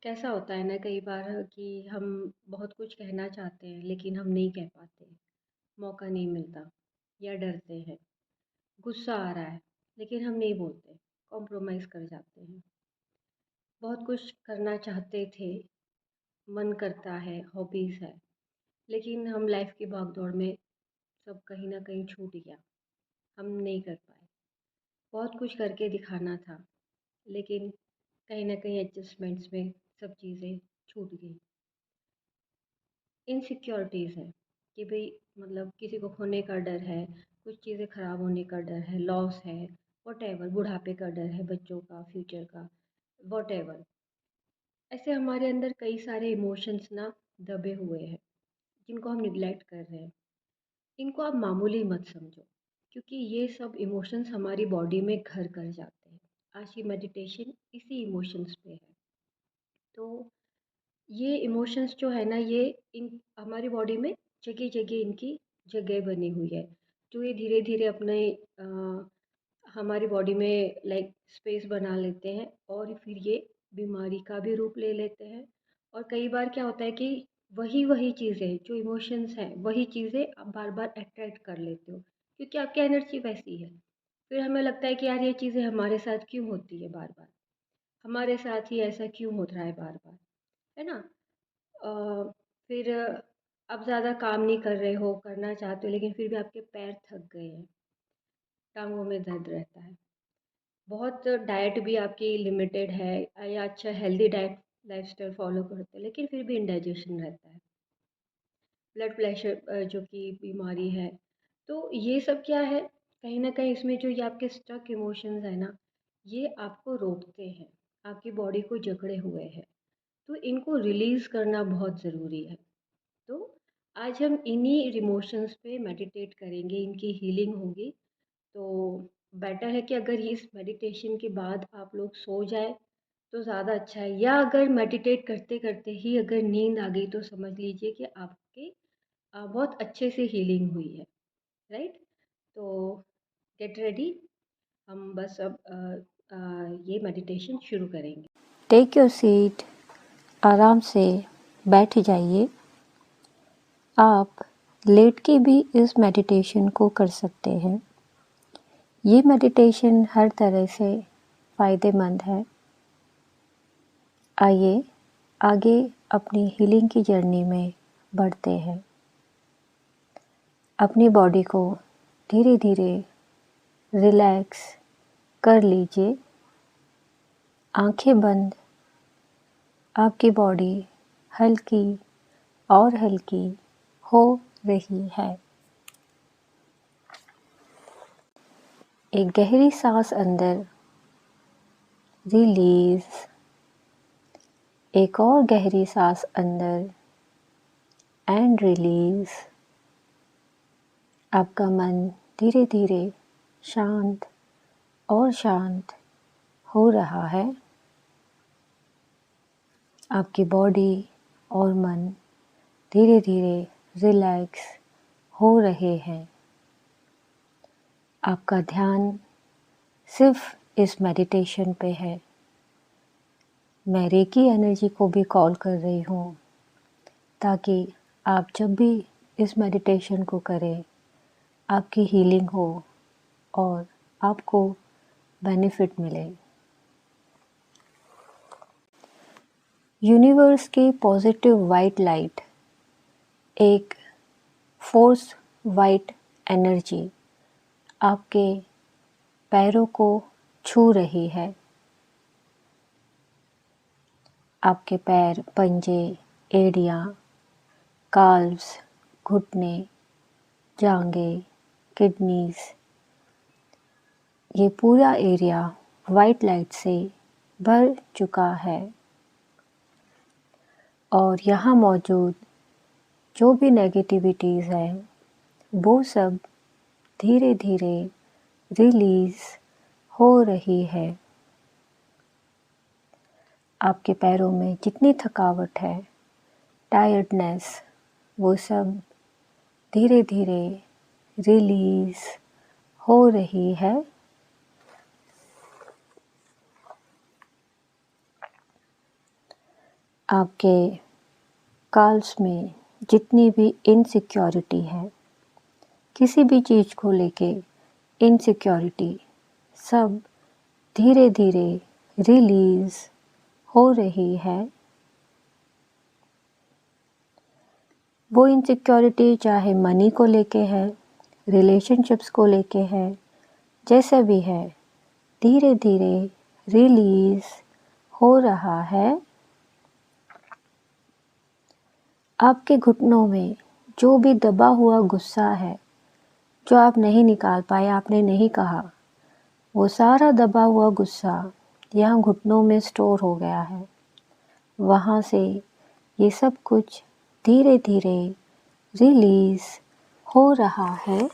कैसा होता है ना कई बार कि हम बहुत कुछ कहना चाहते हैं लेकिन हम नहीं कह पाते। मौका नहीं मिलता या डरते हैं। गुस्सा आ रहा है लेकिन हम नहीं बोलते। कॉम्प्रोमाइज़ कर जाते हैं। बहुत कुछ करना चाहते थे, मन करता है, हॉबीज़ है, लेकिन हम लाइफ की भागदौड़ में सब कहीं न कहीं छूट गया। हम नहीं कर पाए। बहुत कुछ करके दिखाना था, लेकिन कहीं न कहीं एडजस्टमेंट्स में सब चीज़ें छूट गई। इनसिक्योरिटीज़ हैं कि भई मतलब किसी को खोने का डर है, कुछ चीज़ें ख़राब होने का डर है, लॉस है, व्हॉटएवर, बुढ़ापे का डर है, बच्चों का, फ्यूचर का, व्हॉटएवर। ऐसे हमारे अंदर कई सारे इमोशंस ना दबे हुए हैं, जिनको हम निग्लेक्ट कर रहे हैं। इनको आप मामूली मत समझो, क्योंकि ये सब इमोशंस हमारी बॉडी में घर कर जाते हैं। आज की मेडिटेशन इसी इमोशंस पे है। तो ये इमोशंस जो है ना, ये इन हमारी बॉडी में जगह-जगह इनकी जगह बनी हुई है, जो ये धीरे-धीरे अपने हमारी बॉडी में लाइक स्पेस बना लेते हैं और फिर ये बीमारी का भी रूप ले लेते हैं। और कई बार क्या होता है कि वही-वही चीज़ें जो इमोशंस हैं, वही चीज़ें आप बार-बार अट्रैक्ट कर लेते हो, क्योंकि आपकी एनर्जी वैसी है। फिर हमें लगता है कि यार ये चीज़ें हमारे साथ क्यों होती है बार-बार? हमारे साथ ही ऐसा क्यों हो रहा है बार-बार? है ना? फिर आप ज़्यादा काम नहीं कर रहे हो, करना चाहते हो लेकिन फिर भी आपके पैर थक गए हैं, टाँगों में दर्द रहता है। बहुत डाइट भी आपकी लिमिटेड है या अच्छा हेल्दी डाइट लाइफ़स्टाइल फ़ॉलो करते हो लेकिन फिर भी इंडाइजेशन रहता है। ब्लड प्रेशर जो कि बीमारी है। तो ये सब क्या है, कहीं न कहीं इसमें जो ये आपके स्टक इमोशंस हैं ना, ये आपको रोकते हैं, आपकी बॉडी को जकड़े हुए हैं। तो इनको रिलीज़ करना बहुत ज़रूरी है। तो आज हम इन्हीं इमोशंस पे मेडिटेट करेंगे, इनकी हीलिंग होगी। तो बेटर है कि अगर ये इस मेडिटेशन के बाद आप लोग सो जाए तो ज़्यादा अच्छा है, या अगर मेडिटेट करते करते ही अगर नींद आ गई तो समझ लीजिए कि आपके बहुत अच्छे से हीलिंग हुई है। राइट? तो गेट रेडी। हम बस अब ये मेडिटेशन शुरू करेंगे। टेक योर सीट, आराम से बैठ जाइए। आप लेट के भी इस मेडिटेशन को कर सकते हैं। ये मेडिटेशन हर तरह से फ़ायदेमंद है। आइए आगे अपनी हीलिंग की जर्नी में बढ़ते हैं। अपनी बॉडी को धीरे धीरे रिलैक्स कर लीजिए। आंखें बंद। आपकी बॉडी हल्की और हल्की हो रही है। एक गहरी सांस अंदर, रिलीज। एक और गहरी सांस अंदर एंड रिलीज। आपका मन धीरे धीरे शांत और शांत हो रहा है। आपकी बॉडी और मन धीरे धीरे रिलैक्स हो रहे हैं। आपका ध्यान सिर्फ इस मेडिटेशन पे है। मैं रेकी एनर्जी को भी कॉल कर रही हूँ, ताकि आप जब भी इस मेडिटेशन को करें, आपकी हीलिंग हो और आपको बेनिफिट मिले। यूनिवर्स की पॉजिटिव वाइट लाइट, एक फोर्स वाइट एनर्जी आपके पैरों को छू रही है। आपके पैर, पंजे, एड़ियाँ, काल्व्स, घुटने, जांघें, किडनीज, ये पूरा एरिया वाइट लाइट से भर चुका है। और यहाँ मौजूद जो भी नेगेटिविटीज़ हैं, वो सब धीरे धीरे रिलीज़ हो रही है। आपके पैरों में जितनी थकावट है, टायर्डनेस, वो सब धीरे धीरे रिलीज़ हो रही है। आपके कॉल्स में जितनी भी इनसिक्योरिटी है, किसी भी चीज़ को लेके इनसिक्योरिटी, सब धीरे धीरे रिलीज़ हो रही है। वो इनसिक्योरिटी चाहे मनी को लेके है, रिलेशनशिप्स को लेके है, जैसा भी है, धीरे धीरे रिलीज़ हो रहा है। आपके घुटनों में जो भी दबा हुआ गुस्सा है, जो आप नहीं निकाल पाए, आपने नहीं कहा, वो सारा दबा हुआ गुस्सा यहाँ घुटनों में स्टोर हो गया है। वहाँ से ये सब कुछ धीरे धीरे रिलीज़ हो रहा है।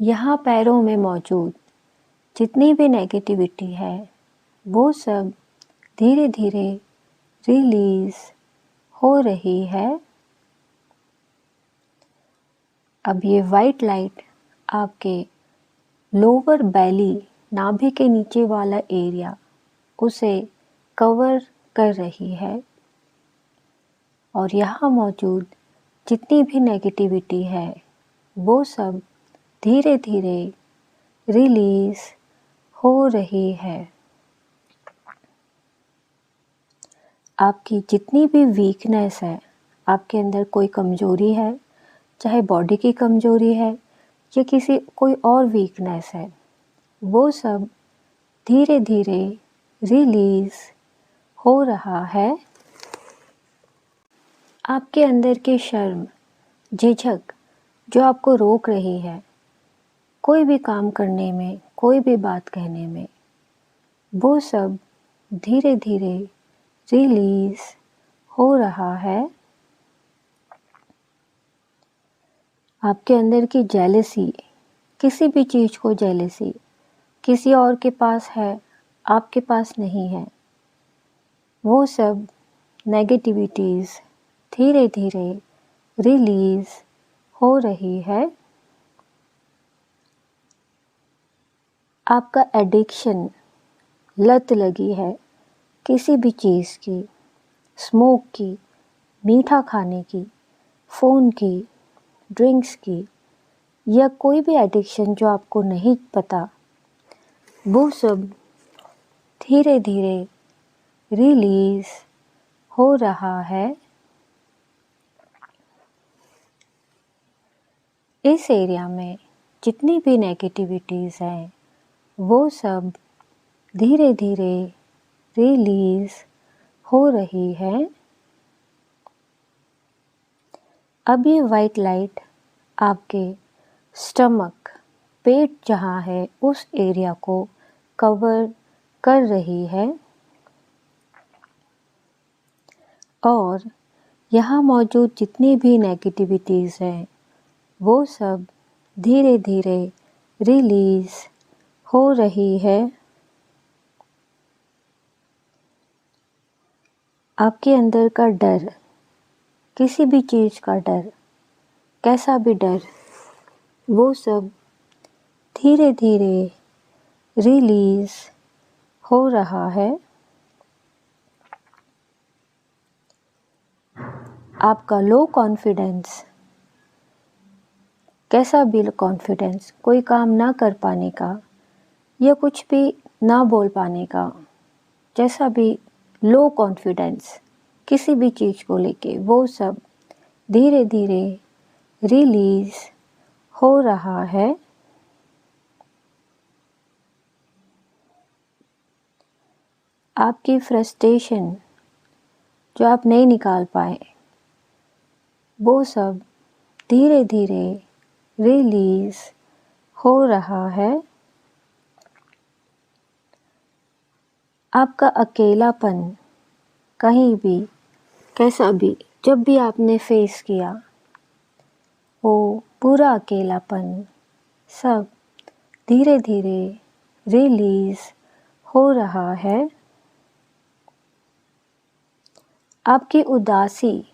यहाँ पैरों में मौजूद जितनी भी नेगेटिविटी है, वो सब धीरे धीरे रिलीज़ हो रही है। अब ये वाइट लाइट आपके लोअर बेली, नाभि के नीचे वाला एरिया, उसे कवर कर रही है और यहाँ मौजूद जितनी भी नेगेटिविटी है, वो सब धीरे धीरे रिलीज़ हो रही है। आपकी जितनी भी वीकनेस है, आपके अंदर कोई कमज़ोरी है, चाहे बॉडी की कमज़ोरी है या किसी कोई और वीकनेस है, वो सब धीरे धीरे रिलीज़ हो रहा है। आपके अंदर की शर्म, झिझक जो आपको रोक रही है कोई भी काम करने में, कोई भी बात कहने में, वो सब धीरे धीरे रिलीज़ हो रहा है। आपके अंदर की जेलसी, किसी भी चीज़ को जेलसी, किसी और के पास है, आपके पास नहीं है, वो सब नेगेटिविटीज़ धीरे धीरे रिलीज़ हो रही है। आपका एडिक्शन, लत लगी है किसी भी चीज़ की, स्मोक की, मीठा खाने की, फ़ोन की, ड्रिंक्स की, या कोई भी एडिक्शन जो आपको नहीं पता, वो सब धीरे धीरे रिलीज़ हो रहा है। इस एरिया में जितनी भी नेगेटिविटीज़ हैं, वो सब धीरे धीरे रिलीज़ हो रही है। अब ये वाइट लाइट आपके स्टमक, पेट जहाँ है, उस एरिया को कवर कर रही है और यहाँ मौजूद जितनी भी नेगेटिविटीज़ हैं, वो सब धीरे धीरे रिलीज़ हो रही है। आपके अंदर का डर, किसी भी चीज़ का डर, कैसा भी डर, वो सब धीरे धीरे रिलीज़ हो रहा है। आपका लो कॉन्फिडेंस, कैसा भी कॉन्फिडेंस, कोई काम ना कर पाने का या कुछ भी ना बोल पाने का, जैसा भी लो कॉन्फिडेंस किसी भी चीज़ को लेके, वो सब धीरे धीरे रिलीज़ हो रहा है। आपकी फ्रस्ट्रेशन जो आप नहीं निकाल पाए, वो सब धीरे धीरे रिलीज़ हो रहा है। आपका अकेलापन, कहीं भी, कैसा भी, जब भी आपने फेस किया, वो पूरा अकेलापन सब धीरे धीरे रिलीज़ हो रहा है। आपकी उदासी,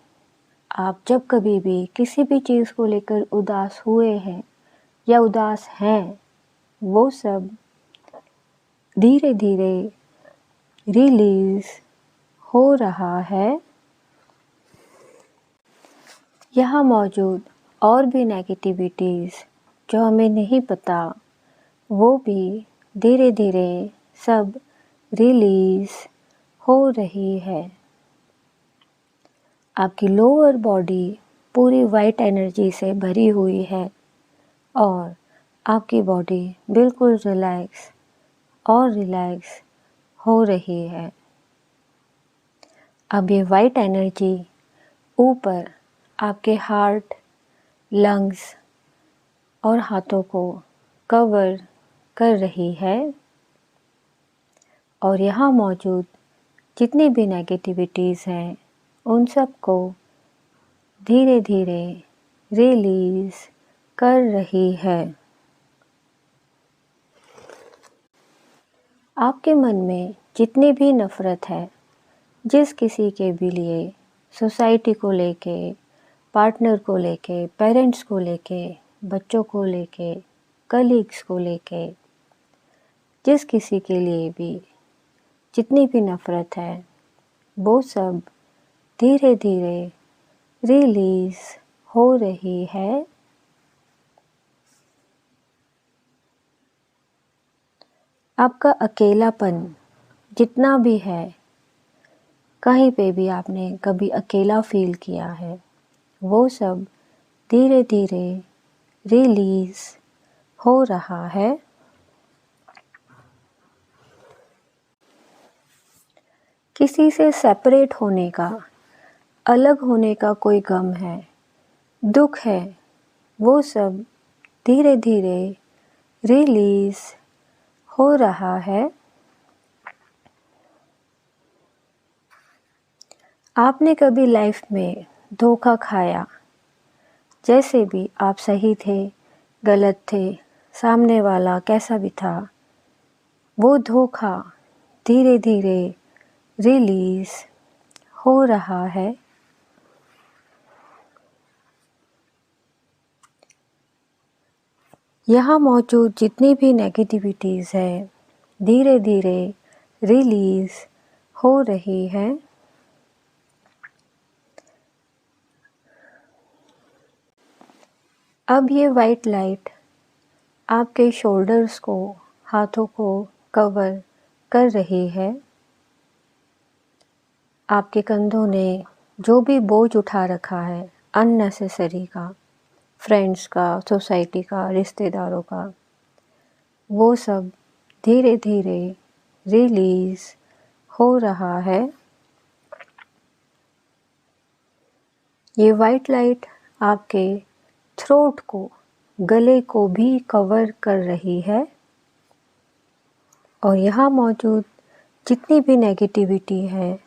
आप जब कभी भी किसी भी चीज़ को लेकर उदास हुए हैं या उदास हैं, वो सब धीरे धीरे रिलीज हो रहा है। यहाँ मौजूद और भी नेगेटिविटीज़ जो हमें नहीं पता, वो भी धीरे धीरे सब रिलीज हो रही है। आपकी लोअर बॉडी पूरी वाइट एनर्जी से भरी हुई है और आपकी बॉडी बिल्कुल रिलैक्स और रिलैक्स हो रही है। अब ये वाइट एनर्जी ऊपर आपके हार्ट, लंग्स और हाथों को कवर कर रही है और यहाँ मौजूद जितनी भी नेगेटिविटीज़ हैं उन सब को धीरे धीरे रिलीज़ कर रही है। आपके मन में जितनी भी नफ़रत है, जिस किसी के भी लिए, सोसाइटी को लेके, पार्टनर को लेके, पेरेंट्स को लेके, बच्चों को लेके, कलीग्स को लेके, जिस किसी के लिए भी जितनी भी नफ़रत है, वो सब धीरे धीरे रिलीज़ हो रही है। आपका अकेलापन जितना भी है, कहीं पे भी आपने कभी अकेला फ़ील किया है, वो सब धीरे धीरे रिलीज़ हो रहा है। किसी से सेपरेट होने का, अलग होने का कोई गम है, दुख है, वो सब धीरे धीरे रिलीज़ हो रहा है। आपने कभी लाइफ में धोखा खाया, जैसे भी आप सही थे, गलत थे, सामने वाला कैसा भी था, वो धोखा धीरे धीरे रिलीज़ हो रहा है। यहाँ मौजूद जितनी भी नेगेटिविटीज़ है, धीरे धीरे रिलीज़ हो रही है। अब ये वाइट लाइट आपके शोल्डर्स को, हाथों को कवर कर रही है। आपके कंधों ने जो भी बोझ उठा रखा है अननेसेसरी का, फ्रेंड्स का, सोसाइटी का, रिश्तेदारों का, वो सब धीरे धीरे रिलीज़ हो रहा है। ये वाइट लाइट आपके थ्रोट को, गले को भी कवर कर रही है और यहाँ मौजूद जितनी भी नेगेटिविटी है,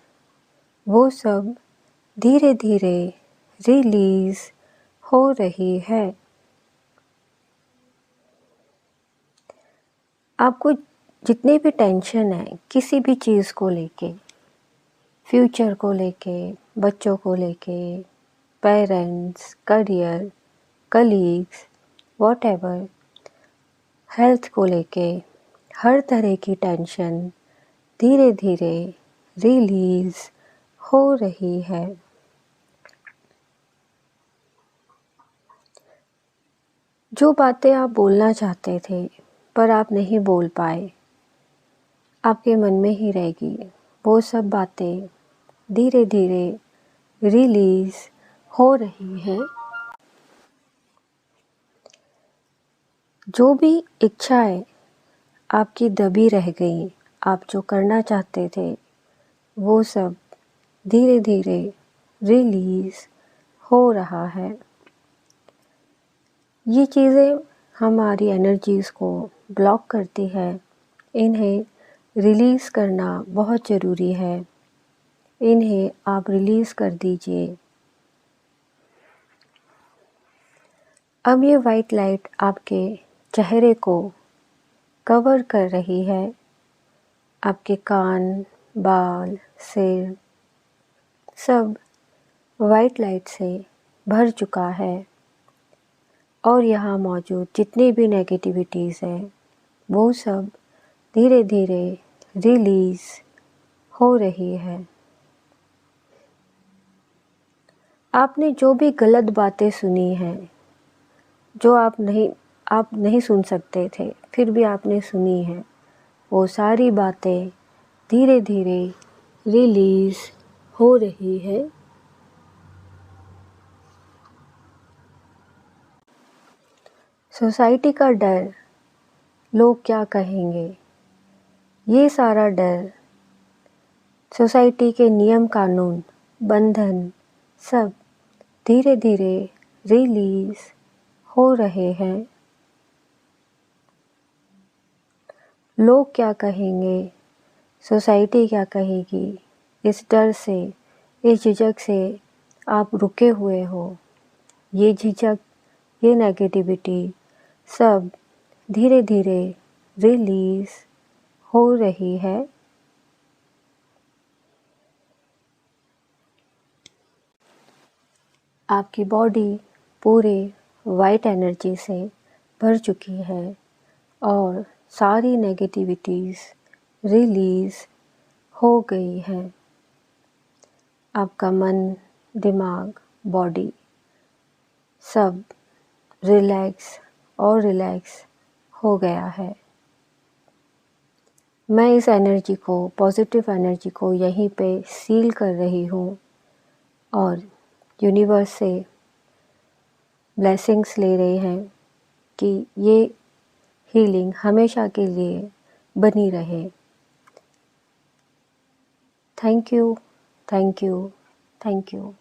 वो सब धीरे धीरे रिलीज़ हो रही है। आपको जितनी भी टेंशन है किसी भी चीज़ को लेके, फ्यूचर को लेके, बच्चों को लेके, parents, career, colleagues, whatever, health को लेके, हर तरह की टेंशन धीरे धीरे रिलीज़ हो रही है। जो बातें आप बोलना चाहते थे पर आप नहीं बोल पाए, आपके मन में ही रहेगी, वो सब बातें धीरे धीरे रिलीज़ हो रही है। जो भी इच्छाएं आपकी दबी रह गई, आप जो करना चाहते थे, वो सब धीरे धीरे रिलीज़ हो रहा है। ये चीज़ें हमारी एनर्जीज़ को ब्लॉक करती है, इन्हें रिलीज़ करना बहुत ज़रूरी है। इन्हें आप रिलीज़ कर दीजिए। अब ये वाइट लाइट आपके चेहरे को कवर कर रही है। आपके कान, बाल, सिर सब वाइट लाइट से भर चुका है और यहाँ मौजूद जितनी भी नेगेटिविटीज़ हैं, वो सब धीरे धीरे रिलीज़ हो रही है। आपने जो भी गलत बातें सुनी हैं, जो आप नहीं सुन सकते थे, फिर भी आपने सुनी है, वो सारी बातें धीरे धीरे रिलीज़ हो रही है। सोसाइटी का डर, लोग क्या कहेंगे, ये सारा डर, सोसाइटी के नियम कानून, बंधन सब धीरे धीरे रिलीज़ हो रहे हैं। लोग क्या कहेंगे, सोसाइटी क्या कहेगी, इस डर से, इस झिझक से आप रुके हुए हो। ये झिझक, ये नेगेटिविटी सब धीरे धीरे रिलीज़ हो रही है। आपकी बॉडी पूरे वाइट एनर्जी से भर चुकी है और सारी नेगेटिविटीज़ रिलीज़ हो गई है। आपका मन, दिमाग, बॉडी सब रिलैक्स हो गया है। मैं इस एनर्जी को, पॉजिटिव एनर्जी को यहीं पे सील कर रही हूँ और यूनिवर्स से ब्लेसिंग्स ले रहे हैं कि ये हीलिंग हमेशा के लिए बनी रहे। Thank you, thank you, thank you.